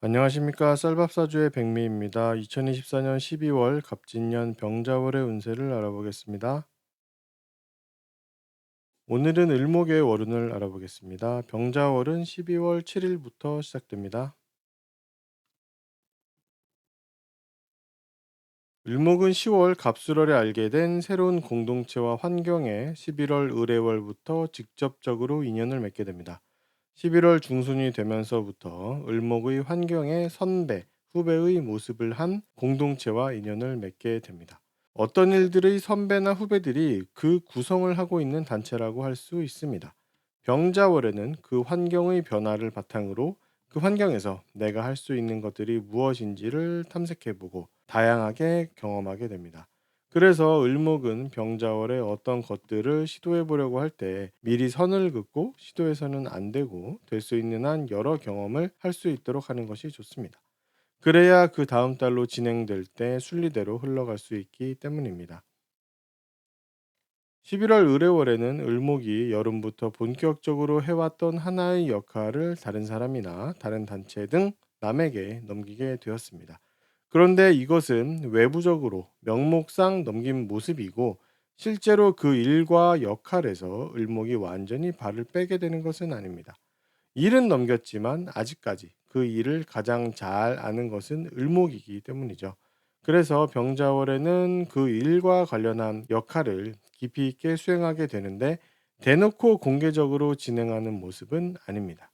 안녕하십니까. 쌀밥사주의 백미입니다. 2024년 12월 갑진년 병자월의 운세를 알아보겠습니다. 오늘은 을목의 월운을 알아보겠습니다. 병자월은 12월 7일부터 시작됩니다. 을목은 10월 갑술월에 알게 된 새로운 공동체와 환경에 11월 을해월부터 직접적으로 인연을 맺게 됩니다. 11월 중순이 되면서부터 을목의 환경에 선배, 후배의 모습을 한 공동체와 인연을 맺게 됩니다. 어떤 일들의 선배나 후배들이 그 구성을 하고 있는 단체라고 할 수 있습니다. 병자월에는 그 환경의 변화를 바탕으로 그 환경에서 내가 할 수 있는 것들이 무엇인지를 탐색해보고 다양하게 경험하게 됩니다. 그래서 을목은 병자월에 어떤 것들을 시도해보려고 할 때 미리 선을 긋고 시도해서는 안 되고 될 수 있는 한 여러 경험을 할 수 있도록 하는 것이 좋습니다. 그래야 그 다음 달로 진행될 때 순리대로 흘러갈 수 있기 때문입니다. 11월 의뢰월에는 을목이 여름부터 본격적으로 해왔던 하나의 역할을 다른 사람이나 다른 단체 등 남에게 넘기게 되었습니다. 그런데 이것은 외부적으로 명목상 넘긴 모습이고 실제로 그 일과 역할에서 을목이 완전히 발을 빼게 되는 것은 아닙니다. 일은 넘겼지만 아직까지 그 일을 가장 잘 아는 것은 을목이기 때문이죠. 그래서 병자월에는 그 일과 관련한 역할을 깊이 있게 수행하게 되는데 대놓고 공개적으로 진행하는 모습은 아닙니다.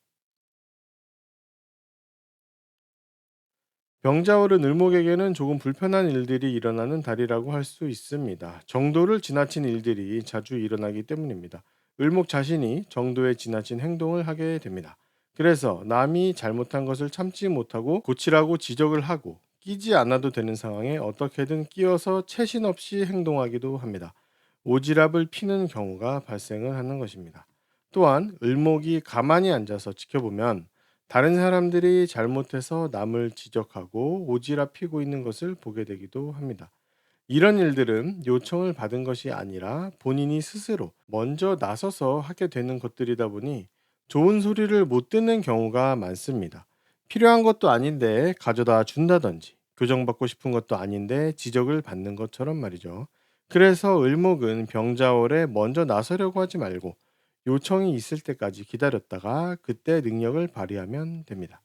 병자월은 을목에게는 조금 불편한 일들이 일어나는 달이라고 할 수 있습니다. 정도를 지나친 일들이 자주 일어나기 때문입니다. 을목 자신이 정도에 지나친 행동을 하게 됩니다. 그래서 남이 잘못한 것을 참지 못하고 고치라고 지적을 하고 끼지 않아도 되는 상황에 어떻게든 끼어서 채신 없이 행동하기도 합니다. 오지랖을 피는 경우가 발생을 하는 것입니다. 또한 을목이 가만히 앉아서 지켜보면 다른 사람들이 잘못해서 남을 지적하고 오지랖 피고 있는 것을 보게 되기도 합니다. 이런 일들은 요청을 받은 것이 아니라 본인이 스스로 먼저 나서서 하게 되는 것들이다 보니 좋은 소리를 못 듣는 경우가 많습니다. 필요한 것도 아닌데 가져다 준다든지 교정받고 싶은 것도 아닌데 지적을 받는 것처럼 말이죠. 그래서 을목은 병자월에 먼저 나서려고 하지 말고 요청이 있을 때까지 기다렸다가 그때 능력을 발휘하면 됩니다.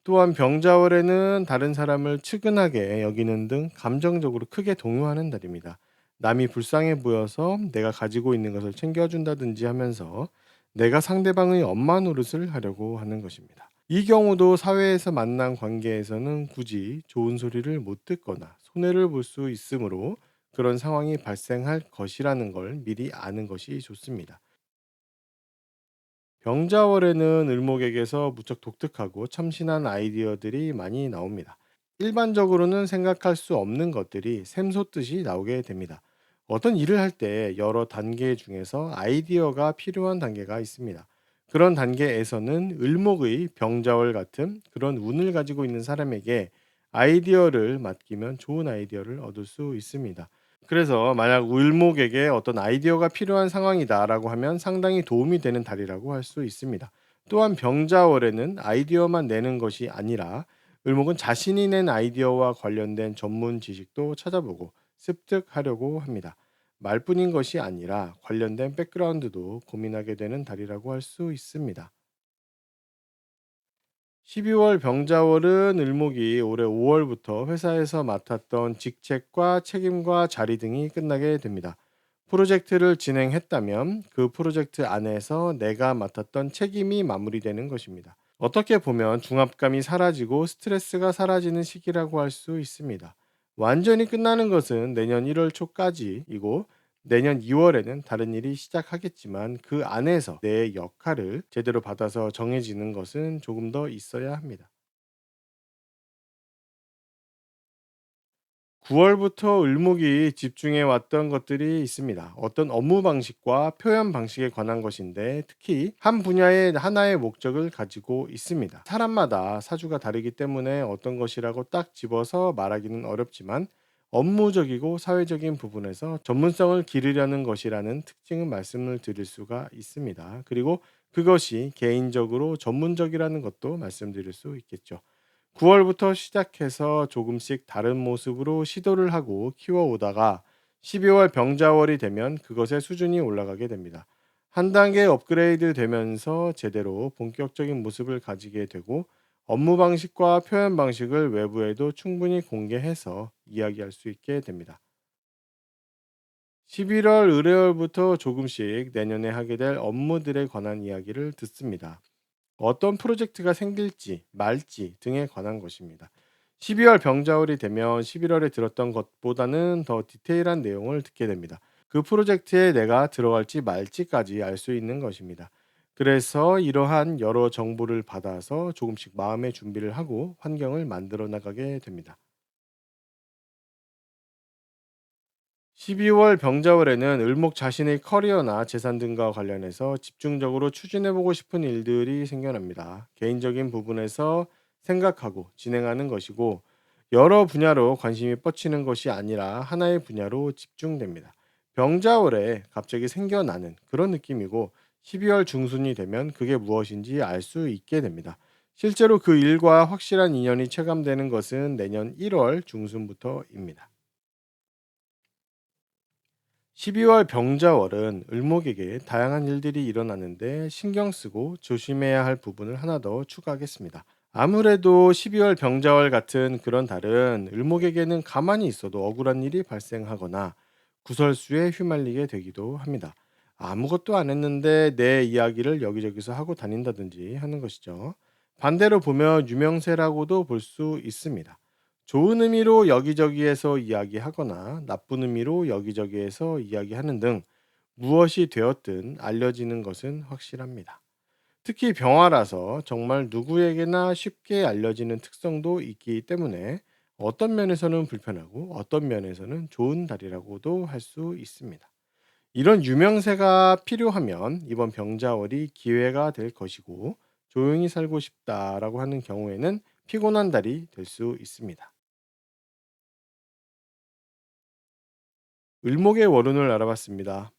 또한 병자월에는 다른 사람을 측은하게 여기는 등 감정적으로 크게 동요하는 달입니다. 남이 불쌍해 보여서 내가 가지고 있는 것을 챙겨준다든지 하면서 내가 상대방의 엄마 노릇을 하려고 하는 것입니다. 이 경우도 사회에서 만난 관계에서는 굳이 좋은 소리를 못 듣거나 손해를 볼 수 있으므로 그런 상황이 발생할 것이라는 걸 미리 아는 것이 좋습니다. 병자월에는 을목에게서 무척 독특하고 참신한 아이디어들이 많이 나옵니다. 일반적으로는 생각할 수 없는 것들이 샘솟듯이 나오게 됩니다. 어떤 일을 할 때 여러 단계 중에서 아이디어가 필요한 단계가 있습니다. 그런 단계에서는 을목의 병자월 같은 그런 운을 가지고 있는 사람에게 아이디어를 맡기면 좋은 아이디어를 얻을 수 있습니다. 그래서 만약 을목에게 어떤 아이디어가 필요한 상황이다라고 하면 상당히 도움이 되는 달이라고 할 수 있습니다. 또한 병자월에는 아이디어만 내는 것이 아니라 을목은 자신이 낸 아이디어와 관련된 전문 지식도 찾아보고 습득하려고 합니다. 말뿐인 것이 아니라 관련된 백그라운드도 고민하게 되는 달이라고 할 수 있습니다. 12월 병자월은 을목이 올해 5월부터 회사에서 맡았던 직책과 책임과 자리 등이 끝나게 됩니다. 프로젝트를 진행했다면 그 프로젝트 안에서 내가 맡았던 책임이 마무리되는 것입니다. 어떻게 보면 중압감이 사라지고 스트레스가 사라지는 시기라고 할 수 있습니다. 완전히 끝나는 것은 내년 1월 초까지이고 내년 2월에는 다른 일이 시작하겠지만 그 안에서 내 역할을 제대로 받아서 정해지는 것은 조금 더 있어야 합니다. 9월부터 을목이 집중해 왔던 것들이 있습니다. 어떤 업무 방식과 표현 방식에 관한 것인데 특히 한 분야의 하나의 목적을 가지고 있습니다. 사람마다 사주가 다르기 때문에 어떤 것이라고 딱 집어서 말하기는 어렵지만 업무적이고 사회적인 부분에서 전문성을 기르려는 것이라는 특징은 말씀을 드릴 수가 있습니다. 그리고 그것이 개인적으로 전문적이라는 것도 말씀드릴 수 있겠죠. 9월부터 시작해서 조금씩 다른 모습으로 시도를 하고 키워오다가 12월 병자월이 되면 그것의 수준이 올라가게 됩니다. 한 단계 업그레이드 되면서 제대로 본격적인 모습을 가지게 되고 업무 방식과 표현 방식을 외부에도 충분히 공개해서 이야기할 수 있게 됩니다. 11월 의뢰월부터 조금씩 내년에 하게 될 업무들에 관한 이야기를 듣습니다. 어떤 프로젝트가 생길지 말지 등에 관한 것입니다. 12월 병자월이 되면 11월에 들었던 것보다는 더 디테일한 내용을 듣게 됩니다. 그 프로젝트에 내가 들어갈지 말지까지 알 수 있는 것입니다. 그래서 이러한 여러 정보를 받아서 조금씩 마음의 준비를 하고 환경을 만들어 나가게 됩니다. 12월 병자월에는 을목 자신의 커리어나 재산 등과 관련해서 집중적으로 추진해보고 싶은 일들이 생겨납니다. 개인적인 부분에서 생각하고 진행하는 것이고, 여러 분야로 관심이 뻗치는 것이 아니라 하나의 분야로 집중됩니다. 병자월에 갑자기 생겨나는 그런 느낌이고, 12월 중순이 되면 그게 무엇인지 알 수 있게 됩니다. 실제로 그 일과 확실한 인연이 체감되는 것은 내년 1월 중순부터입니다. 12월 병자월은 을목에게 다양한 일들이 일어나는데 신경 쓰고 조심해야 할 부분을 하나 더 추가하겠습니다. 아무래도 12월 병자월 같은 그런 달은 을목에게는 가만히 있어도 억울한 일이 발생하거나 구설수에 휘말리게 되기도 합니다. 아무것도 안 했는데 내 이야기를 여기저기서 하고 다닌다든지 하는 것이죠. 반대로 보면 유명세라고도 볼 수 있습니다. 좋은 의미로 여기저기에서 이야기하거나 나쁜 의미로 여기저기에서 이야기하는 등 무엇이 되었든 알려지는 것은 확실합니다. 특히 병화라서 정말 누구에게나 쉽게 알려지는 특성도 있기 때문에 어떤 면에서는 불편하고 어떤 면에서는 좋은 달이라고도 할 수 있습니다. 이런 유명세가 필요하면 이번 병자월이 기회가 될 것이고, 조용히 살고 싶다라고 하는 경우에는 피곤한 달이 될 수 있습니다. 을목의 월운을 알아봤습니다.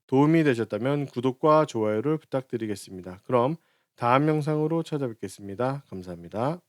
도움이 되셨다면 구독과 좋아요를 부탁드리겠습니다. 그럼 다음 영상으로 찾아뵙겠습니다. 감사합니다.